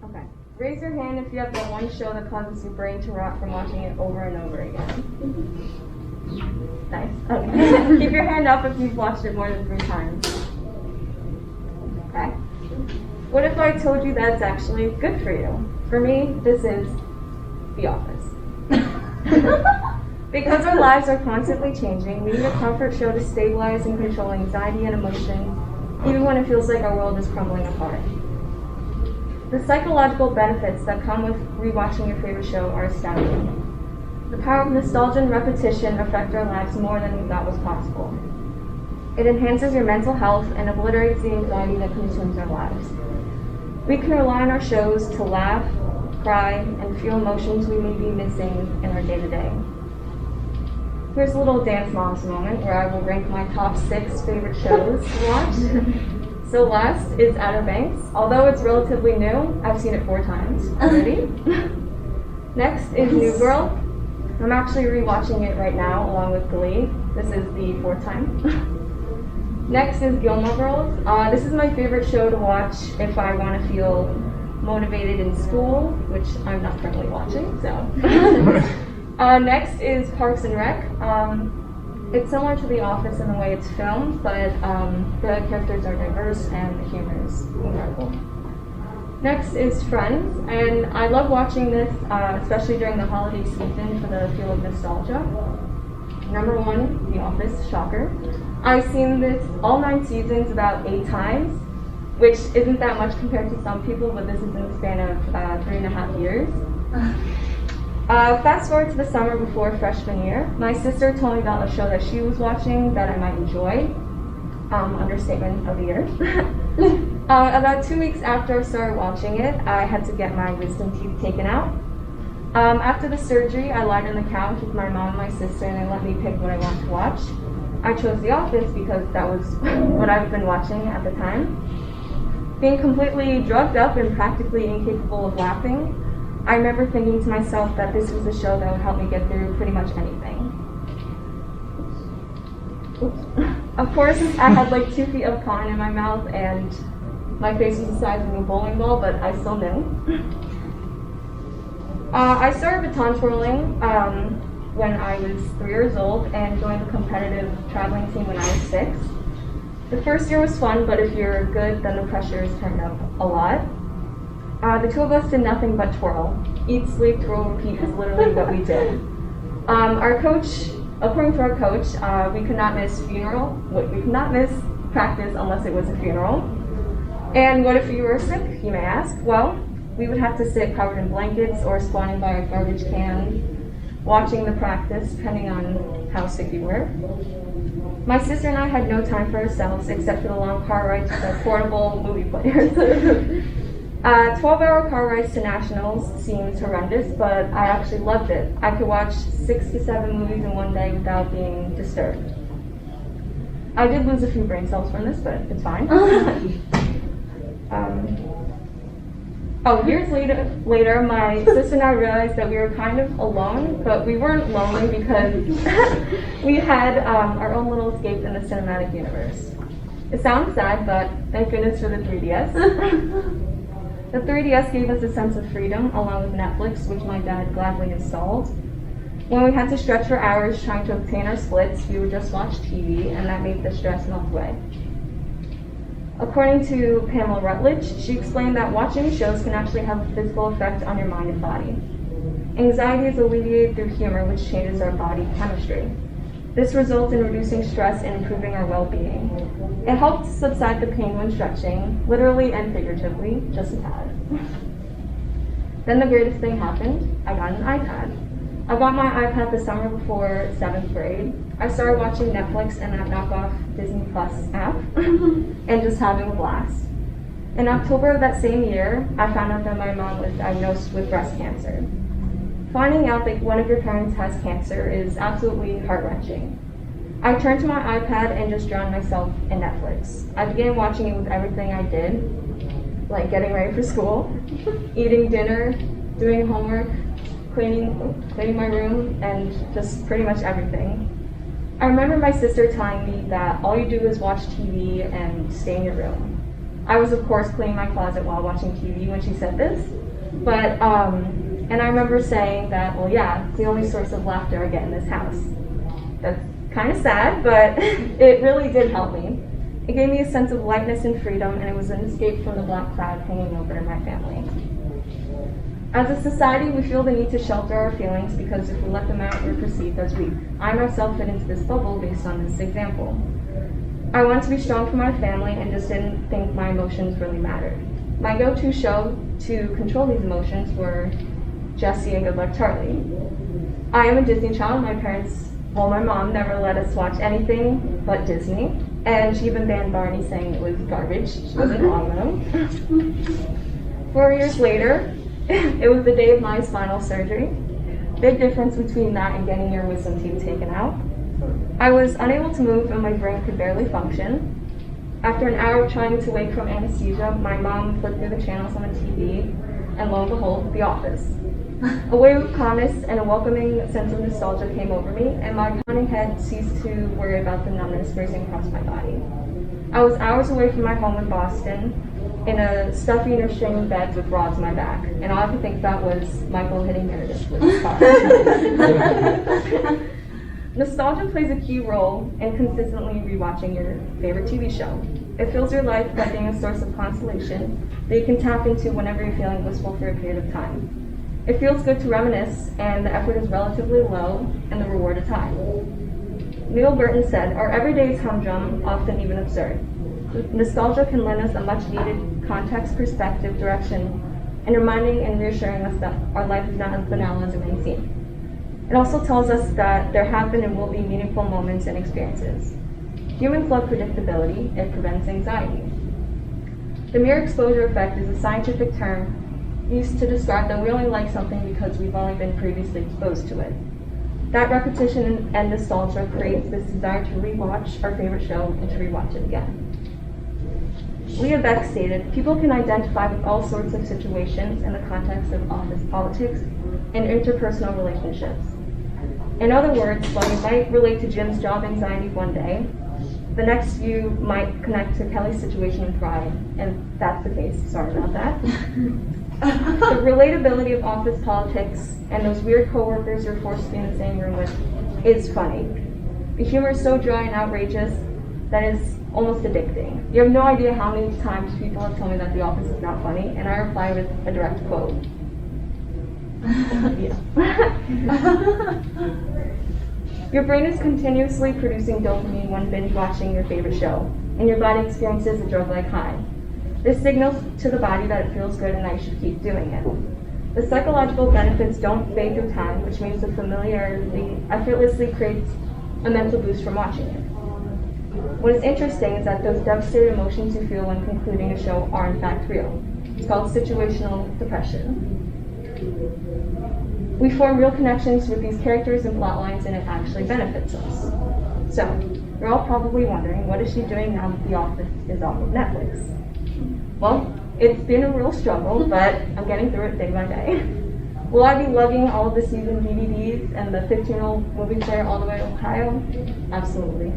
Okay. Raise your hand if you have that one show that causes your brain to rot from watching it over and over again. Nice. Okay. Keep your hand up if you've watched it more than 3 times. Okay. What if I told you that's actually good for you? For me, this is The Office. Because our lives are constantly changing, we need a comfort show to stabilize and control anxiety and emotion, even when it feels like our world is crumbling apart. The psychological benefits that come with rewatching your favorite show are astounding. The power of nostalgia and repetition affect our lives more than we thought was possible. It enhances your mental health and obliterates the anxiety that consumes our lives. We can rely on our shows to laugh, cry, and feel emotions we may be missing in our day-to-day. Here's a little Dance Moms moment where I will rank my top 6 favorite shows to watch. So last is Outer Banks. Although it's relatively new, I've seen it 4 times already. Next is New Girl. I'm actually rewatching it right now along with Glee. This is the 4th time. Next is Gilmore Girls. This is my favorite show to watch if I want to feel motivated in school, which I'm not currently watching, so. Next is Parks and Rec. It's similar to The Office in the way it's filmed, but the characters are diverse and the humor is incredible. Next is Friends, and I love watching this, especially during the holiday season for the feel of nostalgia. Number 1, The Office, shocker. I've seen this all 9 seasons about 8 times, which isn't that much compared to some people, but this is in the span of 3.5 years. Fast forward to the summer before freshman year. My sister told me about a show that she was watching that I might enjoy. Understatement of the year. About 2 weeks after I started watching it, I had to get my wisdom teeth taken out. After the surgery, I lied on the couch with my mom and my sister, and they let me pick what I want to watch. I chose The Office because that was what I've been watching at the time. Being completely drugged up and practically incapable of laughing, I remember thinking to myself that this was a show that would help me get through pretty much anything. Oops. Of course, I had like 2 feet of cotton in my mouth and my face was the size of a bowling ball, but I still knew. I started baton twirling when I was 3 years old and joined the competitive traveling team when I was 6. The first year was fun, but if you're good, then the pressure is turned up a lot. The 2 of us did nothing but twirl. Eat, sleep, twirl, repeat is literally what we did. According to our coach, we could not miss practice unless it was a funeral. And what if you were sick, you may ask? Well, we would have to sit covered in blankets or squatting by a garbage can, watching the practice, depending on how sick you were. My sister and I had no time for ourselves except for the long car rides with our portable movie players. 12-hour car rides to nationals seemed horrendous, but I actually loved it. I could watch 6 to 7 movies in one day without being disturbed. I did lose a few brain cells from this, but it's fine. Years later, my sister and I realized that we were kind of alone, but we weren't lonely because we had our own little escape in the cinematic universe. It sounds sad, but thank goodness for the 3DS. The 3DS gave us a sense of freedom, along with Netflix, which my dad gladly installed. When we had to stretch for hours trying to obtain our splits, we would just watch TV, and that made the stress melt away. According to Pamela Rutledge, she explained that watching shows can actually have a physical effect on your mind and body. Anxiety is alleviated through humor, which changes our body chemistry. This results in reducing stress and improving our well-being. It helps subside the pain when stretching, literally and figuratively, just a tad. Then the greatest thing happened. I got an iPad. I got my iPad the summer before 7th grade. I started watching Netflix and that knockoff Disney Plus app and just having a blast. In October of that same year, I found out that my mom was diagnosed with breast cancer. Finding out that one of your parents has cancer is absolutely heart-wrenching. I turned to my iPad and just drowned myself in Netflix. I began watching it with everything I did, like getting ready for school, eating dinner, doing homework, cleaning my room, and just pretty much everything. I remember my sister telling me that all you do is watch TV and stay in your room. I was, of course, cleaning my closet while watching TV when she said this, and I remember saying that, well, yeah, it's the only source of laughter I get in this house. That's kind of sad, but it really did help me. It gave me a sense of lightness and freedom, and it was an escape from the black cloud hanging over my family. As a society, we feel the need to shelter our feelings because if we let them out, we're perceived as weak. I myself fit into this bubble based on this example. I wanted to be strong for my family and just didn't think my emotions really mattered. My go-to show to control these emotions were Jessie and Good Luck Charlie. I am a Disney child. My mom never let us watch anything but Disney, and she even banned Barney, saying it was garbage. She wasn't wrong though. 4 years later, it was the day of my spinal surgery. Big difference between that and getting your wisdom teeth taken out. I was unable to move and my brain could barely function. After an hour of trying to wake from anesthesia, my mom flipped through the channels on the TV, and lo and behold, The Office. A wave of calmness and a welcoming sense of nostalgia came over me, and my pounding head ceased to worry about the numbness racing across my body. I was hours away from my home in Boston, in a stuffy and restraining bed with rods in my back, and all I could think about was Michael hitting Meredith with his car. Nostalgia plays a key role in consistently rewatching your favorite TV show. It fills your life by being a source of consolation that you can tap into whenever you're feeling blissful for a period of time. It feels good to reminisce, and the effort is relatively low, and the reward is high. Neil Burton said, "Our everyday is humdrum, often even absurd. Nostalgia can lend us a much-needed context, perspective, direction, and reminding and reassuring us that our life is not as banal as it may seem. It also tells us that there have been and will be meaningful moments and experiences. Humans love predictability. It prevents anxiety. The mere exposure effect is a scientific term used to describe that we only like something because we've only been previously exposed to it. That repetition and nostalgia creates this desire to rewatch our favorite show and to rewatch it again." Leah Beck stated, "People can identify with all sorts of situations in the context of office politics and interpersonal relationships. In other words, while you might relate to Jim's job anxiety one day, the next you might connect to Kelly's situation and cry, and that's the case, sorry about that. The relatability of office politics and those weird coworkers you're forced to be in the same room with is funny. The humor is so dry and outrageous that it's almost addicting. You have no idea how many times people have told me that The Office is not funny, and I reply with a direct quote. Your brain is continuously producing dopamine when binge watching your favorite show, and your body experiences a drug-like high. This signals to the body that it feels good and that you should keep doing it. The psychological benefits don't fade through time, which means the familiarity effortlessly creates a mental boost from watching it. What is interesting is that those devastating emotions you feel when concluding a show are in fact real. It's called situational depression. We form real connections with these characters and plot lines, and it actually benefits us. So, you're all probably wondering, what is she doing now that The Office is off of Netflix? Well, it's been a real struggle, but I'm getting through it day by day. Will I be lugging all of the season DVDs and the 15-year-old movie player all the way to Ohio? Absolutely.